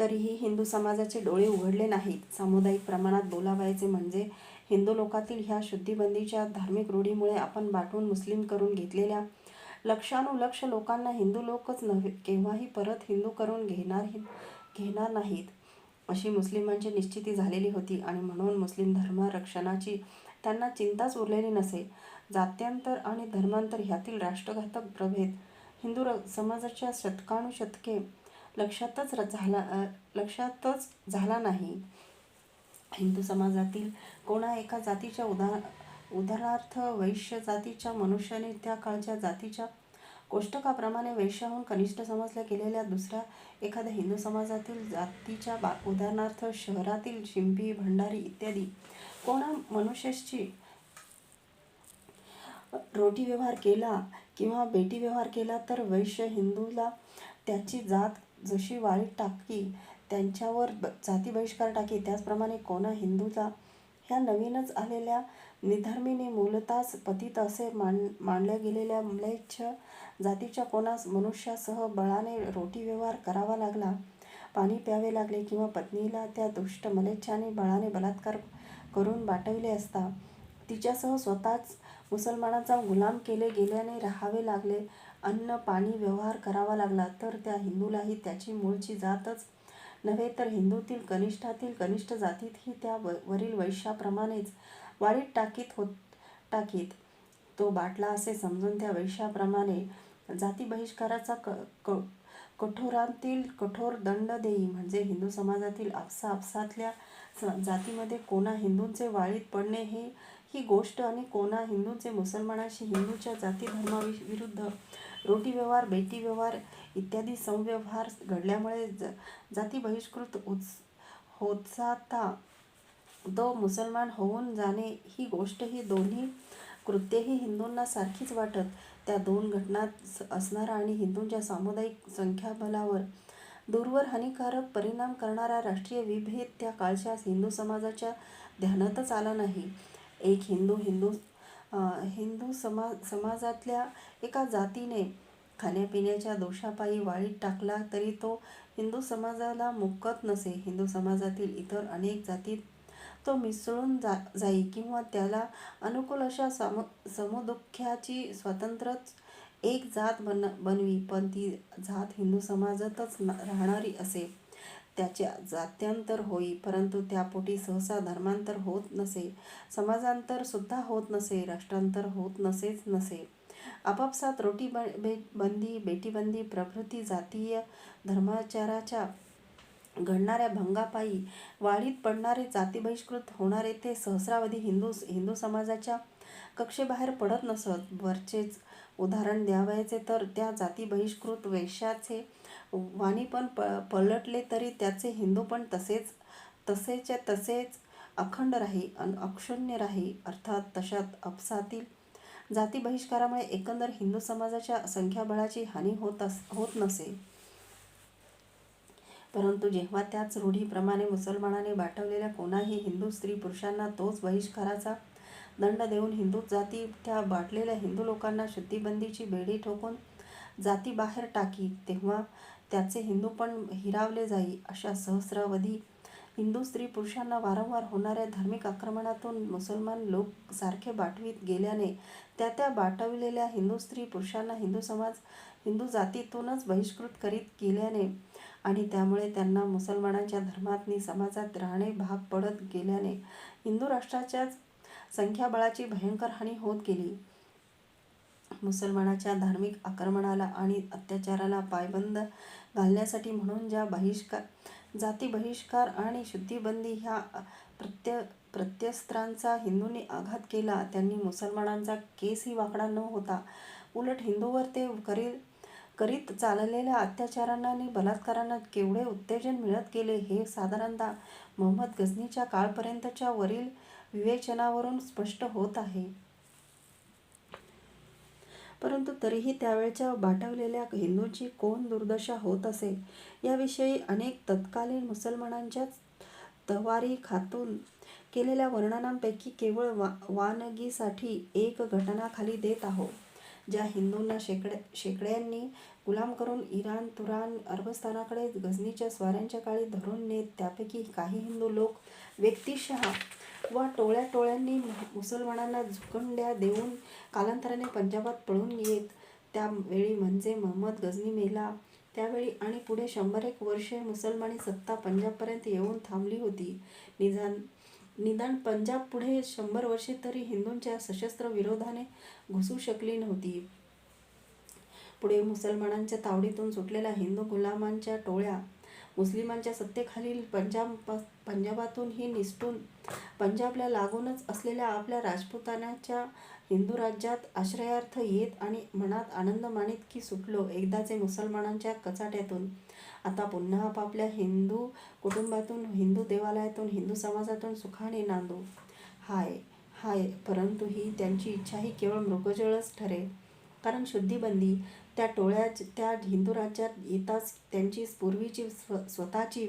तरीही हिंदू समाजाचे डोळे उघडले नाहीत. सामुदायिक प्रमाणात बोलावायचे म्हणजे हिंदू लोकातील ह्या शुद्धीबंदीच्या धार्मिक रूढीमुळे आपण बाटून मुस्लिम करून घेतलेल्या लक्षानुलक्ष लोकांना हिंदू लोकच नव्हे केव्हाही परत हिंदू करून घेणार नाहीत अशी मुस्लिमांची निश्चिती झालेली होती आणि म्हणून मुस्लिम धर्मरक्षणाची त्यांना चिंताच उरलेली नसे. जात्यांतर आणि धर्मांतर ह्यातील राष्ट्रघातक प्रभेद हिंदू समाजाच्या शतकानुशतके लक्षातच झाला नाही. हिंदू समाजातील कोणा एका जातीच्या उदाहरणार्थ वैश्य जातीच्या मनुष्याने त्या काळच्या जातीच्या कोष्टकाप्रमाणे वैश्याहून कनिष्ठ समजल्या गेलेल्या दुसऱ्या एखाद्या हिंदू समाजातील जातीच्या उदाहरणार्थ शहरातील शिंपी, भंडारी इत्यादी कोणा मनुष्याशी रोटी व्यवहार केला किंवा बेटी व्यवहार केला तर वैश्य हिंदूला त्याची जात जशी वाळीत टाकी त्यांच्यावर जाती बहिष्कार टाकी, त्याचप्रमाणे कोणा हिंदूला ह्या नवीनच आलेल्या निधर्मीने मूलतःच पतित असे मानल्या गेलेल्या म्लेच्छ जातीच्या कोणा मनुष्यासह बळाने रोटी व्यवहार करावा लागला, पाणी प्यावे लागले किंवा पत्नीला त्या दुष्ट मलेच्छाने बळाने बलात्कार करून बाटविले असता तिच्यासह स्वतःच मुसलमानाचा गुलाम केले गेल्याने राहावे लागले, अन्न पाणी व्यवहार करावा लागला, तर त्या हिंदूलाही त्याची मूळची जातच नव्हे तर हिंदूतील कनिष्ठातील कनिष्ठ जातीतही त्या वरील वैश्याप्रमाणेच वाळीत टाकीत तो बाटला असे समजून त्या वैश्याप्रमाणे जाती बहिष्काराचा कठोरातील कठोर दंड देई. म्हणजे हिंदू समाजातील आपसातल्या जातीमध्ये कोणा हिंदूंचे वाळीत पडणे ही गोष्ट आणि कोणा हिंदूंचे मुसलमानाशी हिंदूच्या जाती धर्माविरुद्ध रोटी व्यवहार, बेटी व्यवहार इत्यादी संव्यवहार घडल्यामुळे जाती बहिष्कृत होताचा तो मुसलमान होऊन जाणे ही गोष्ट ही दोन्ही कृत्येही हिंदूंना सारखीच वाटत. त्या दोन घटनात असणारा आणि हिंदूंच्या सामुदायिक संख्याबलावर दूरवर हानिकारक परिणाम करणारा राष्ट्रीय विभेद त्या काळच्या हिंदू समाजाच्या ध्यानातच आला नाही. एक हिंदू समाजातल्या एका जातीने खाण्यापिण्याच्या दोषापायी वाळीत टाकला तरी तो हिंदू समाजाला मुकत नसे. हिंदू समाजातील इतर अनेक जातीत तो मिसळून जाई किंवा त्याला अनुकूल अशा समुदायाची स्वतंत्रच एक जात बनवी, पण ती जात हिंदू समाजातच राहणारी असे. त्याचे जात्यांतर होई, परंतु त्यापोटी सहसा धर्मांतर होत नसे, समाजांतर सुद्धा होत नसे, राष्ट्रांतर होत नसे. आपापसात रोटी बंदी, बेटीबंदी प्रभृती जातीय धर्माचाराच्या घडणाऱ्या भंगापायी वाळीत पडणारे, जाती बहिष्कृत होणारे ते सहस्रावधी हिंदू समाजाच्या कक्षेबाहेर पडत नसत. वरचेच उदाहरण द्यावयाचे तर त्या जाती बहिष्कृत वैश्याचे वाणीपण पलटले तरी त्याचे हिंदूपण तसेच अखंड राही, अक्षुण्ण राही. अर्थात तशात आपसातील जाती बहिष्कारामुळे एकंदर हिंदू समाजाच्या संख्याबळाची हानी होत नसे. परंतु जेव्हा त्याच रूढीप्रमाणे मुसलमानाने बाटवलेल्या कोणाही हिंदू स्त्री पुरुषांना तोच बहिष्काराचा दंड देऊन हिंदू जाती त्या बाटलेल्या हिंदू लोकांना शुद्धीबंदीची बेडी ठोकून जाती बाहेर टाकी, तेव्हा त्याचे हिंदूपण हिरावले जाई. अशा सहस्रावधी हिंदू स्त्री पुरुषांना वारंवार होणाऱ्या धार्मिक आक्रमणातून मुसलमान लोक सारखे बाटवीत गेल्याने त्या बाटविलेल्या हिंदू स्त्री पुरुषांना हिंदू जातीतूनच बहिष्कृत करीत गेल्याने आणि त्यामुळे त्यांना मुसलमानांच्या धर्मातनी समाजात राहणे भाग पडत गेल्याने हिंदू राष्ट्राच्याच संख्याबळाची भयंकर हानी होत गेली. मुसलमानाच्या धार्मिक आक्रमणाला आणि अत्याचाराला पायबंद घालण्यासाठी म्हणून ज्या जाती बहिष्कार आणि शुद्धीबंदी ह्या प्रत्यस्त्रांचा हिंदूंनी आघात केला, त्यांनी मुसलमानांचा केसही वाकडा न होता उलट हिंदूवर ते करीत चाललेल्या अत्याचारांना आणि बलात्कारांना केवढे उत्तेजन मिळत गेले हे साधारणतः महंमद गझनीच्या काळपर्यंतच्या वरील विवेचनावरून स्पष्ट होत आहे. परंतु तरीही त्यावेळच्या बाटवलेल्या हिंदूंची कोण दुर्दशा होत असे याविषयी अनेक तत्कालीन मुसलमानांच्याच तवारीखातून केलेल्या वर्णनांपैकी केवळ वानगीसाठी एक घटना खाली देत आहो. ज्या हिंदूंना शेकड्यांनी गुलाम करून इराण, तुरान, अरबस्तानाकडे गझनीच्या स्वाऱ्यांच्या काळी धरून नेत. त्यापैकी काही हिंदू लोक व्यक्तिशः वा टोळ्या टोळ्यांनी मुसलमानांना झुकंड्या देऊन कालांतराने पंजाबात पळून येत. त्यावेळी म्हणजे महम्मद गझनी मेला त्यावेळी आणि पुढे 100-1 वर्षे मुसलमानी सत्ता पंजाबपर्यंत येऊन थांबली होती. निदान पंजाब पुढे 100 वर्षे तरी हिंदूंच्या सशस्त्र विरोधाने घुसू शकली नव्हती. पुढे मुसलमानांच्या तावडीतून सुटलेल्या हिंदू गुलामांच्या टोळ्या मुस्लिमांच्या सत्तेखालील पंजाबातूनही निसटून पंजाबला लागूनच असलेल्या आपल्या राजपुतानाच्या हिंदू राज्यात आश्रयार्थ येत आणि मनात आनंद मानीत की सुटलो एकदाचे मुसलमानांच्या कचाट्यातून. आता पुन्हा आपापल्या हिंदू कुटुंबातून, हिंदू देवालयातून, हिंदू समाजातून सुखाने नांदू. हाय परंतु ही त्यांची इच्छाही केवळ मृगजळच ठरे. कारण शुद्धीबंदी त्या टोळ्या त्या हिंदू राज्यात येताच त्यांची पूर्वीची स्वतःची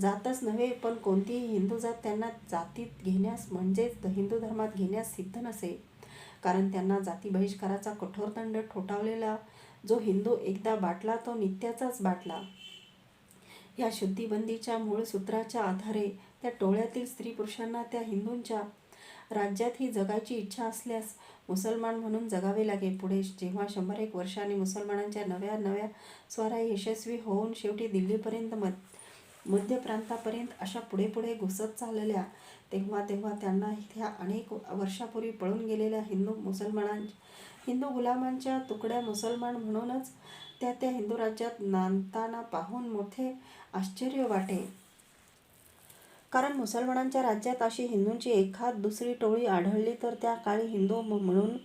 जातच नव्हे पण कोणतीही हिंदू जात त्यांना जातीत घेण्यास म्हणजेच हिंदू धर्मात घेण्यास सिद्ध नसे. कारण त्यांना जाती बहिष्काराचा कठोर दंड ठोठावलेला जो हिंदू एकदा बाटला तो नित्याचाच बाटला. या शुद्धीबंदीच्या मूळ सूत्राच्या आधारे त्या टोळ्यातील स्त्री पुरुषांना त्या हिंदूंच्या राज्यातही जगायची इच्छा असल्यास मुसलमान म्हणून जगावे लागे. पुढे जेव्हा 100-1 वर्षांनी मुसलमानांच्या नव्या नव्या स्वाऱ्या यशस्वी होऊन शेवटी दिल्लीपर्यंत मध्य प्रांतापर्यंत अशा पुढे पुढे घुसत चालल्या तेव्हा त्यांना ह्या अनेक वर्षापूर्वी पळून गेलेल्या हिंदू गुलामांच्या तुकड्या मुसलमान म्हणूनच त्या हिंदू राज्यात नांदताना पाहून मोठे आश्चर्य वाटे. कारण मुसलमानांच्या राज्यात अशी हिंदूंची एखाद दुसरी टोळी आढळली तर त्या काळी हिंदू म्हणून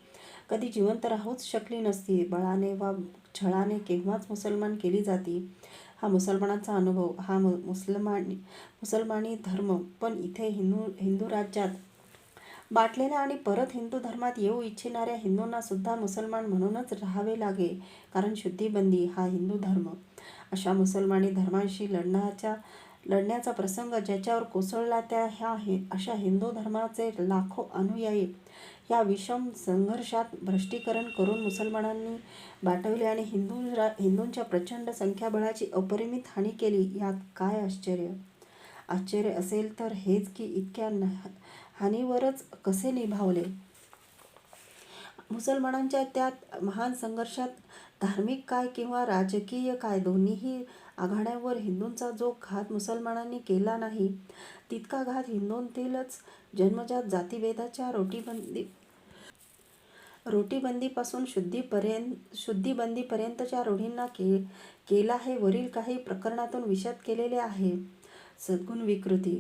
कधी जिवंत राहूच शकली नसती. बळाने वा छळाने केव्हाच मुसलमान केली जाती हा मुसलमानांचा अनुभव, हा मुसलमानी धर्म. पण इथे हिंदू राज्यात बाटलेल्या आणि परत हिंदू धर्मात येऊ इच्छिणाऱ्या हिंदूंना सुद्धा मुसलमान म्हणूनच राहावे लागे. कारण शुद्धीबंदी हा हिंदू धर्म. अशा मुसलमानी धर्माशी लढण्याचा प्रसंग ज्याच्यावर कोसळला अशा हिंदू धर्माचे लाखो अनुयायी या विषम संघर्षात भ्रष्टीकरण करून मुसलमानांनी बाटवले आणि हिंदूंच्या प्रचंड संख्याबळाची अपरिमित हानी केली. यात काय आश्चर्य असेल तर हेच की इतक्या हानीवरच कसे निभावले. मुसलमानांच्या त्या महान संघर्षात धार्मिक काय किंवा राजकीय काय दोन्हीही आघाड्यांवर हिंदूंचा जो घात मुसलमानांनी केला नाही तितका घात हिंदूंतीलच जन्मजात जातीभेदाच्या रोटीबंदीपासून शुद्धीबंदीपर्यंतच्या रूढींना केला हे वरील काही प्रकरणातून विशद केलेले आहे. सद्गुण विकृती.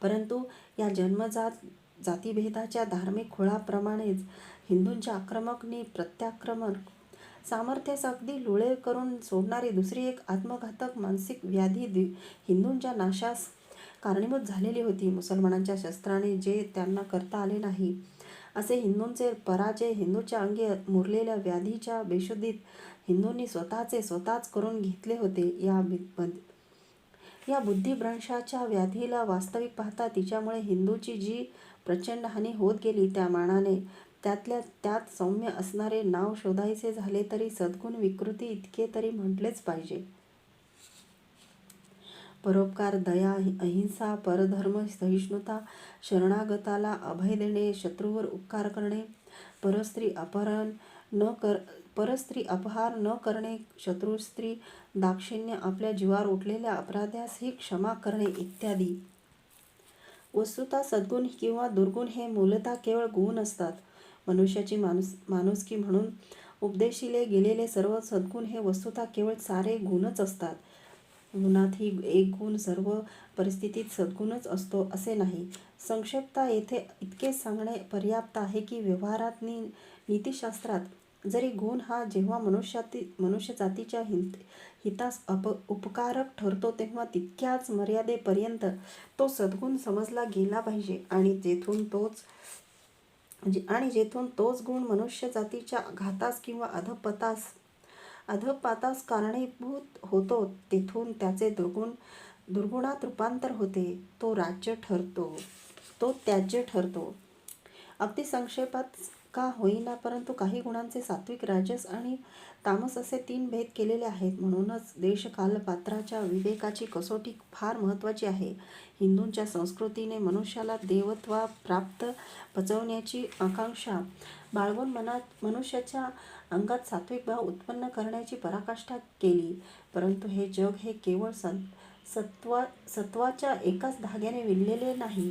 परंतु या जन्मजात जातीभेदाच्या धार्मिक खुळाप्रमाणेच हिंदूंच्या आक्रमक नि प्रत्याक्रमक सामर्थ्यास अगदी लुळे करून सोडणारी दुसरी एक आत्मघातक मानसिक व्याधी हिंदूंच्या नाशास कारणीभूत झालेली होती. मुसलमानांच्या शस्त्राने जे त्यांना करता आले नाही असे हिंदूंचे पराजय हिंदूंच्या अंगी मुरलेल्या व्याधीच्या बेशुद्धीत हिंदूंनी स्वतःच करून घेतले होते. या बुद्धिभ्रंशाच्या व्याधीला वास्तविक पाहता तिच्यामुळे हिंदूची जी प्रचंड हानी होत गेली त्या मानाने त्यातल्या त्यात सौम्य असणारे नाव शोधायचे झाले तरी सद्गुण विकृती इतके तरी म्हटलेच पाहिजे. परोपकार, दया, अहिंसा, परधर्म सहिष्णुता, शरणागताला अभय देणे, शत्रूवर उपकार करणे, परस्त्री अपहार न करणे, शत्रुस्त्री दाक्षिण्य, आपल्या जीवावर उठलेल्या अपराध्यासही क्षमा करणे इत्यादी. वस्तुतः सद्गुण किंवा दुर्गुण हे मूलतः केवळ गुण असतात. मनुष्याची माणुसकी म्हणून उपदेशिले गेलेले सर्व सद्गुण हे वस्तुतः केवळ सारे गुणच असतात. गुणातही एक गुण सर्व परिस्थितीत सद्गुणच असतो असे नाही. संक्षेपतः येथे इतकेच सांगणे पर्याप्त आहे की व्यवहारात नीतिशास्त्रात जरी गुण हा जेव्हा मनुष्यजातीच्या हितास उपकारक ठरतो तेव्हा तितक्याच मर्यादेपर्यंत तो सद्गुण समजला गेला पाहिजे आणि जेथून तोच गुण मनुष्यजातीच्या घातास किंवा अधःपातास कारणीभूत होतो तेथून त्याचे दुर्गुणात रूपांतर होते. तो त्याज्य ठरतो. अगदी संक्षेपात का होईना, परंतु काही गुणांचे सात्विक, राजस आणि तामस असे 3 भेद केलेले आहेत. म्हणूनच देशकालपात्राच्या विवेकाची कसोटी फार महत्त्वाची आहे. हिंदूंच्या संस्कृतीने मनुष्याला देवत्वाप्राप्त पचवण्याची आकांक्षा बाळगून मनुष्याच्या अंगात सात्विक भाव उत्पन्न करण्याची पराकाष्ठा केली. परंतु हे जग हे केवळ सत्वाच्या एकाच धाग्याने विणलेले नाही.